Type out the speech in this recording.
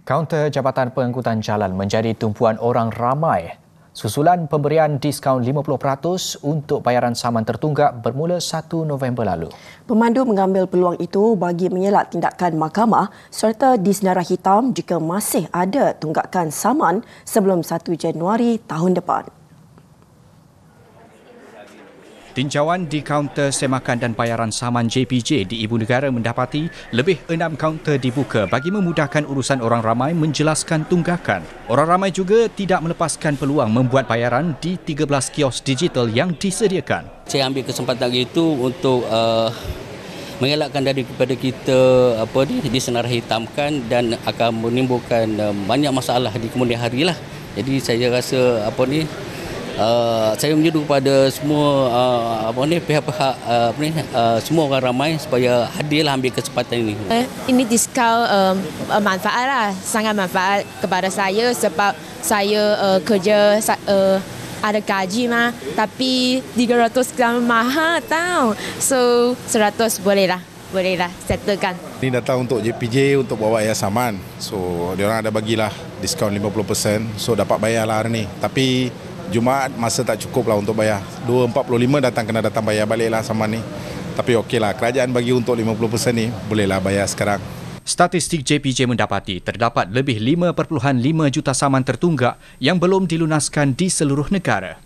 Kaunter Jabatan Pengangkutan Jalan menjadi tumpuan orang ramai susulan pemberian diskaun 50% untuk bayaran saman tertunggak bermula 1 November lalu. Pemandu mengambil peluang itu bagi mengelak tindakan mahkamah serta disenarai hitam jika masih ada tunggakan saman sebelum 1 Januari tahun depan. Tinjauan di kaunter semakan dan bayaran saman JPJ di Ibu Negara mendapati lebih 6 kaunter dibuka bagi memudahkan urusan orang ramai menjelaskan tunggakan. Orang ramai juga tidak melepaskan peluang membuat bayaran di 13 kios digital yang disediakan. Saya ambil kesempatan itu untuk mengelakkan daripada kita disenarai hitamkan dan akan menimbulkan banyak masalah di kemudian hari lah. Jadi saya rasa saya menyeru kepada semua pihak-pihak semua orang ramai supaya hadirlah ambil kesempatan ini. Ini diskaun manfaat lah, sangat manfaat kepada saya sebab saya kerja ada gaji mah, tapi 300 gram mahal tau. So 100 bolehlah settlekan. Ini datang untuk JPJ untuk bawa bayar saman. So diorang ada bagilah diskaun 50%. So dapat bayarlah hari ni. Tapi Jumaat masa tak cukup lah untuk bayar. 2.45 kena datang bayar balik lah saman ni. Tapi okeylah, kerajaan bagi untuk 50% ni bolehlah bayar sekarang. Statistik JPJ mendapati terdapat lebih 5.5 juta saman tertunggak yang belum dilunaskan di seluruh negara.